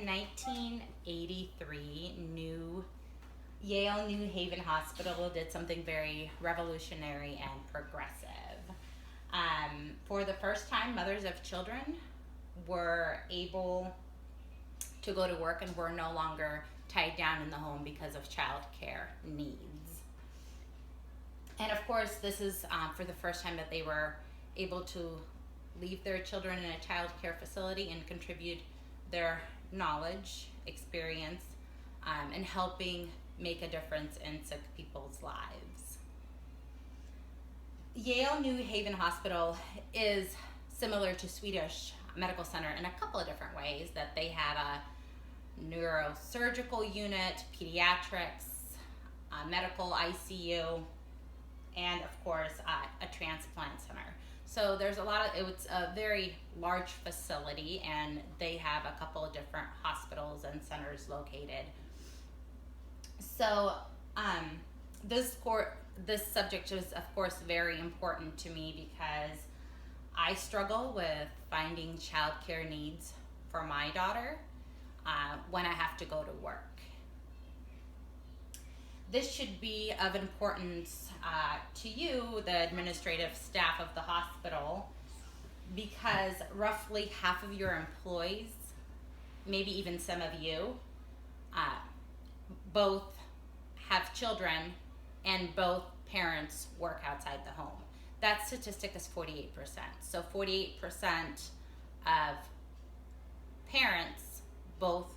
1983, Yale New Haven Hospital did something very revolutionary and progressive. For the first time, mothers of children were able to go to work and were no longer tied down in the home because of child care needs. And of course, this is for the first time that they were able to leave their children in a child care facility and contribute their knowledge, experience, and helping make a difference in sick people's lives. Yale New Haven Hospital is similar to Swedish Medical Center in a couple of different ways, that they have a neurosurgical unit, pediatrics, medical ICU, and of course a transplant center. So there's it's a very large facility, and they have a couple of different hospitals and centers located. So this subject is of course very important to me because I struggle with finding childcare needs for my daughter when I have to go to work. This should be of importance to you, the administrative staff of the hospital, because roughly half of your employees, maybe even some of you, both have children and both parents work outside the home. That statistic is 48%. So 48% of parents both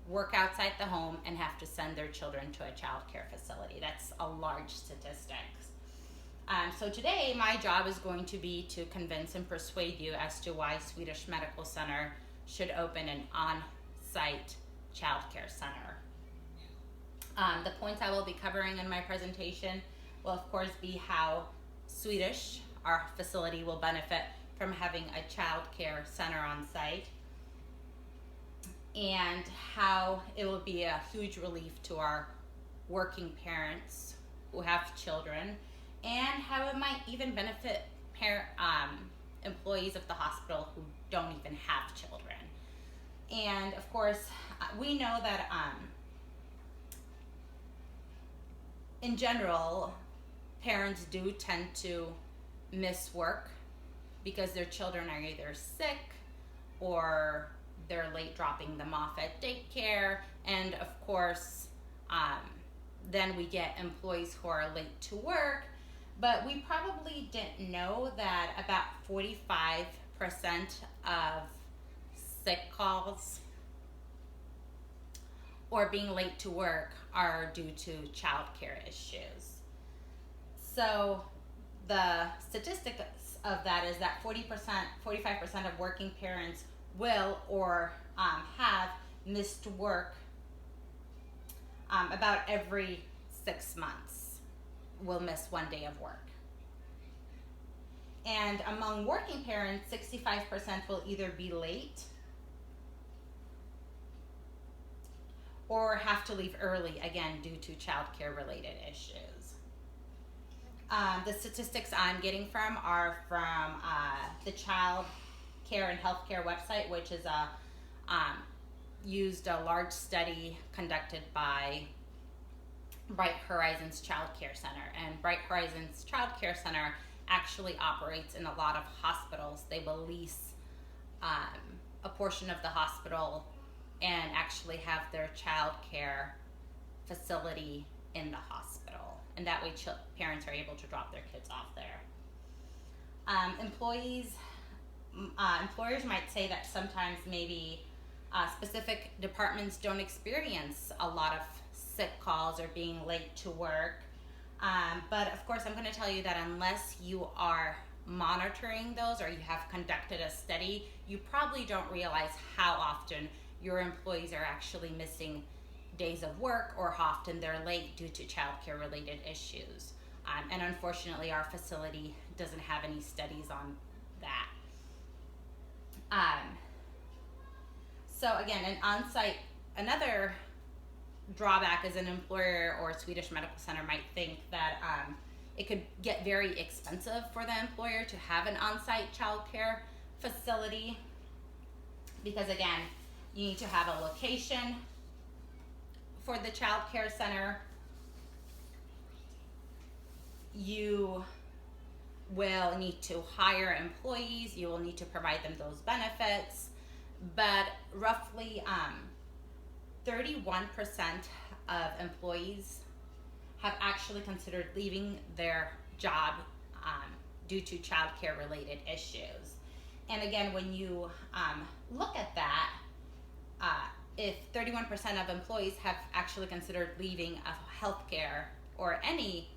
work outside the home and have to send their children to a child care facility. That's a large statistic. So today my job is going to be to convince and persuade you as to why Swedish Medical Center should open an on-site child care center. The points I will be covering in my presentation will of course be how Swedish, our facility, will benefit from having a child care center on site, and how it will be a huge relief to our working parents who have children, and how it might even benefit employees of the hospital who don't even have children. And of course, we know that in general, parents do tend to miss work because their children are either sick or they're late dropping them off at daycare. And of course, then we get employees who are late to work. But we probably didn't know that about 45% of sick calls or being late to work are due to childcare issues. So the statistics of that is that 45% of working parents will or have missed work about every 6 months, will miss one day of work. And among working parents, 65% will either be late or have to leave early, again, due to childcare related issues. The statistics I'm getting from are from the Child Care and Healthcare website, which is used a large study conducted by Bright Horizons Child Care Center. And Bright Horizons Child Care Center actually operates in a lot of hospitals. They will lease a portion of the hospital and actually have their child care facility in the hospital. And that way parents are able to drop their kids off there. Employers might say that sometimes maybe specific departments don't experience a lot of sick calls or being late to work. But of course, I'm going to tell you that unless you are monitoring those or you have conducted a study, you probably don't realize how often your employees are actually missing days of work or how often they're late due to childcare related issues. And unfortunately, our facility doesn't have any studies on that. So again, another drawback is an employer or a Swedish Medical Center might think that it could get very expensive for the employer to have an on-site childcare facility, because again, You need to have a location for the child care center. You will need to hire employees. You will need to provide them those benefits. But roughly 31% of employees have actually considered leaving their job due to child care related issues. And again, when you look at that, if 31% of employees have actually considered leaving a healthcare or any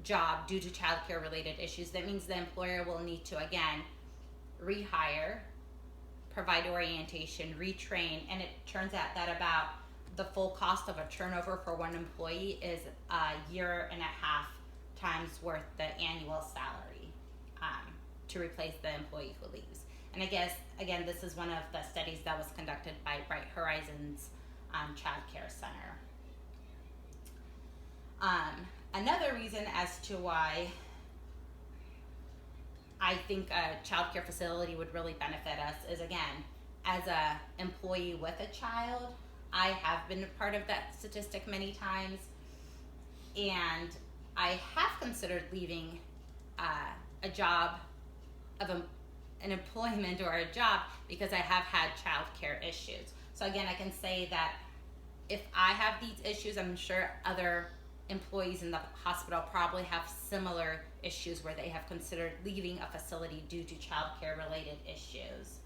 job due to child care related issues, that means the employer will need to again rehire, provide orientation, retrain, and it turns out that about the full cost of a turnover for one employee is a year and a half times worth the annual salary to replace the employee who leaves. And I guess, again, this is one of the studies that was conducted by Bright Horizons Child Care Center. Another reason as to why I think a child care facility would really benefit us is, again, as a employee with a child, I have been a part of that statistic many times, and I have considered leaving a job of an employment or a job because I have had child care issues. So again, I can say that if I have these issues, I'm sure other employees in the hospital probably have similar issues where they have considered leaving a facility due to child care related issues.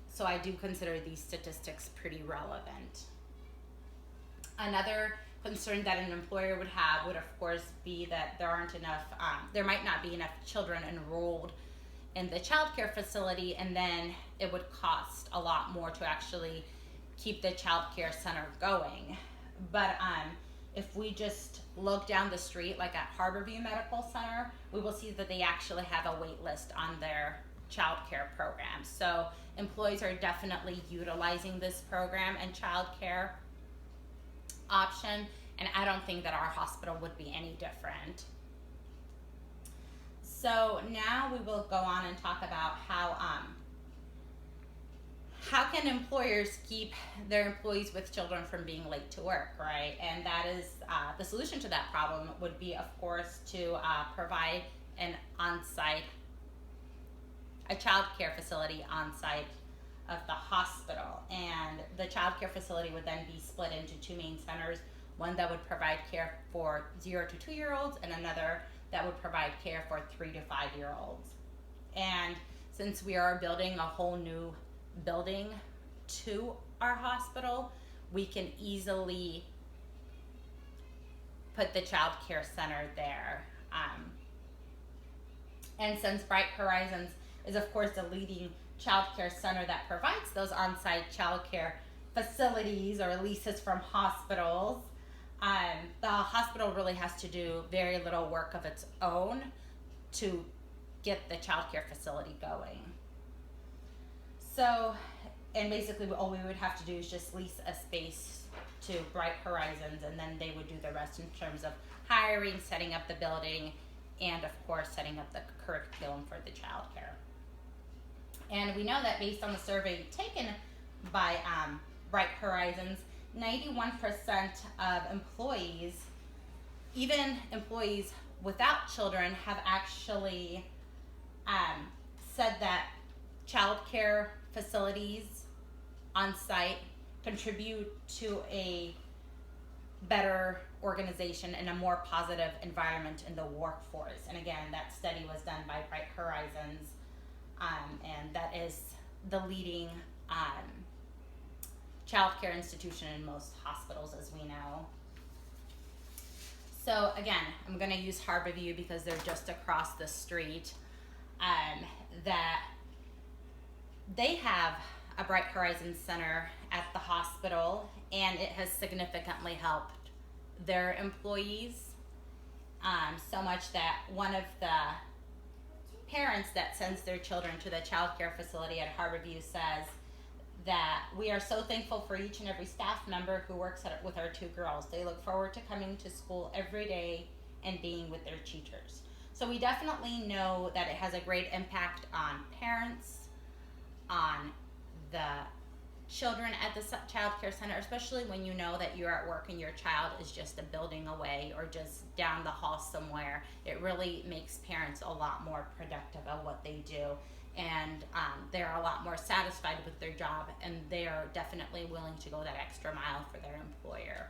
So I do consider these statistics pretty relevant. Another concern that an employer would have would of course be that there might not be enough children enrolled in the child care facility, and then it would cost a lot more to actually keep the child care center going. But if we just look down the street, like at Harborview Medical Center, we will see that they actually have a wait list on their child care program. So employees are definitely utilizing this program and child care option, and I don't think that our hospital would be any different. So now we will go on and talk about how can employers keep their employees with children from being late to work, right? And that is the solution to that problem would be, of course, to provide a child care facility on site of the hospital. And the child care facility would then be split into two main centers, one that would provide care for 0 to 2 year olds and another that would provide care for 3 to 5 year olds. And since we are building a whole new building to our hospital, we can easily put the child care center there. And since Bright Horizons is of course the leading child care center that provides those on-site child care facilities or leases from hospitals, the hospital really has to do very little work of its own to get the child care facility going. So, and basically all we would have to do is just lease a space to Bright Horizons, and then they would do the rest in terms of hiring, setting up the building, and of course setting up the curriculum for the child care. And we know that based on the survey taken by Bright Horizons, 91% of employees, even employees without children, have actually said that child care facilities on site contribute to a better organization and a more positive environment in the workforce. And again, that study was done by Bright Horizons, and that is the leading child care institution in most hospitals, as we know. So again, I'm going to use Harborview because they're just across the street. That they have a Bright Horizons Center at the hospital, and it has significantly helped their employees, so much that one of the parents that sends their children to the child care facility at Harborview says that we are so thankful for each and every staff member who works with our two girls. They look forward to coming to school every day and being with their teachers. So we definitely know that it has a great impact on parents, on the children at the child care center, especially when you know that you're at work and your child is just a building away or just down the hall somewhere. It really makes parents a lot more productive at what they do, and they're a lot more satisfied with their job, and they're definitely willing to go that extra mile for their employer.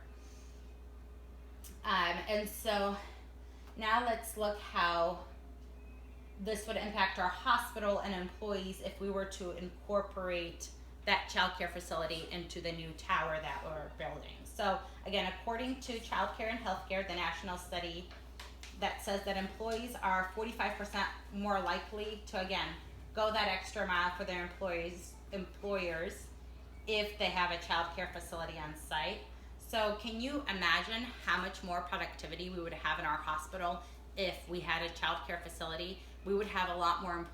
And so now let's look how this would impact our hospital and employees if we were to incorporate that child care facility into the new tower that we're building. So again, according to Child Care and Healthcare, the national study that says that employees are 45% more likely to, again, go that extra mile for their employers if they have a child care facility on site. So can you imagine how much more productivity we would have in our hospital if we had a child care facility? We would have a lot more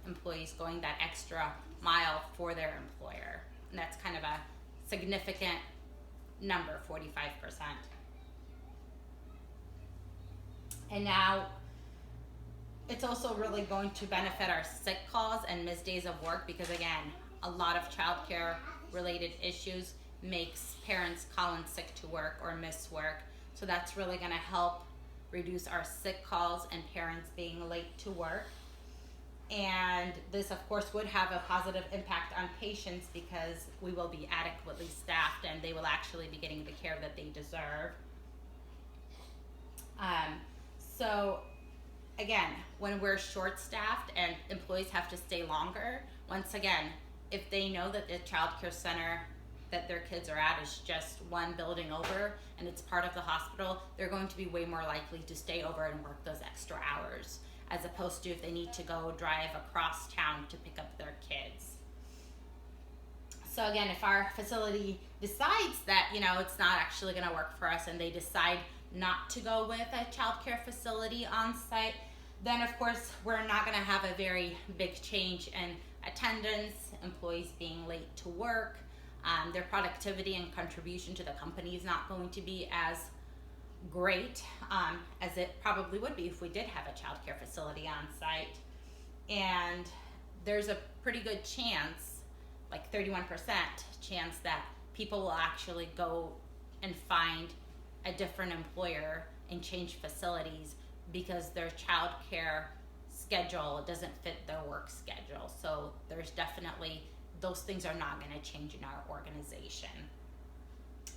employees going that extra mile for their employer. And that's kind of a significant number, 45%. And now it's also really going to benefit our sick calls and missed days of work, because again, a lot of childcare related issues makes parents call in sick to work or miss work. So that's really going to help reduce our sick calls and parents being late to work. And this, of course, would have a positive impact on patients because we will be adequately staffed and they will actually be getting the care that they deserve. So again, when we're short-staffed and employees have to stay longer, once again, if they know that the child care center that their kids are at is just one building over and it's part of the hospital, they're going to be way more likely to stay over and work those extra hours, as opposed to if they need to go drive across town to pick up their kids. So again, if our facility decides that, it's not actually going to work for us and they decide not to go with a childcare facility on site, then of course we're not going to have a very big change in attendance, employees being late to work, their productivity and contribution to the company is not going to be as great as it probably would be if we did have a childcare facility on site. And there's a pretty good chance, like 31% chance, that people will actually go and find a different employer and change facilities because their childcare schedule doesn't fit their work schedule. So there's definitely, those things are not going to change in our organization.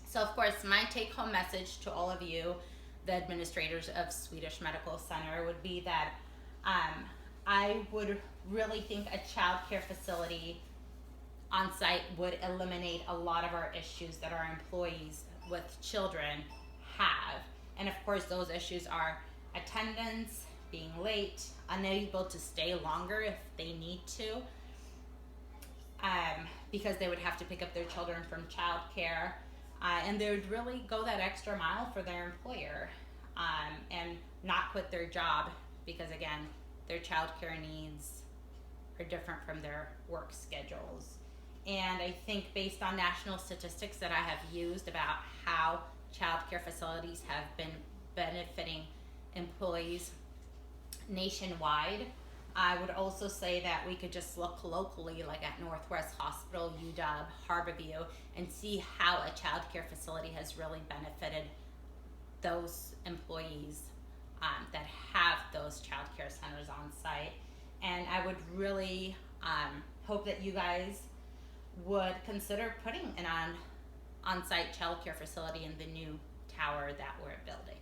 So of course, my take-home message to all of you, the administrators of Swedish Medical Center, would be that I would really think a child care facility on site would eliminate a lot of our issues that our employees with children have. And of course, those issues are attendance, being late, unable to stay longer if they need to, because they would have to pick up their children from childcare. And they would really go that extra mile for their employer and not quit their job because, again, their childcare needs are different from their work schedules. And I think based on national statistics that I have used about how childcare facilities have been benefiting employees nationwide, I would also say that we could just look locally, like at Northwest Hospital, UW, Harborview, and see how a child care facility has really benefited those employees that have those child care centers on site. And I would really hope that you guys would consider putting an on-site child care facility in the new tower that we're building.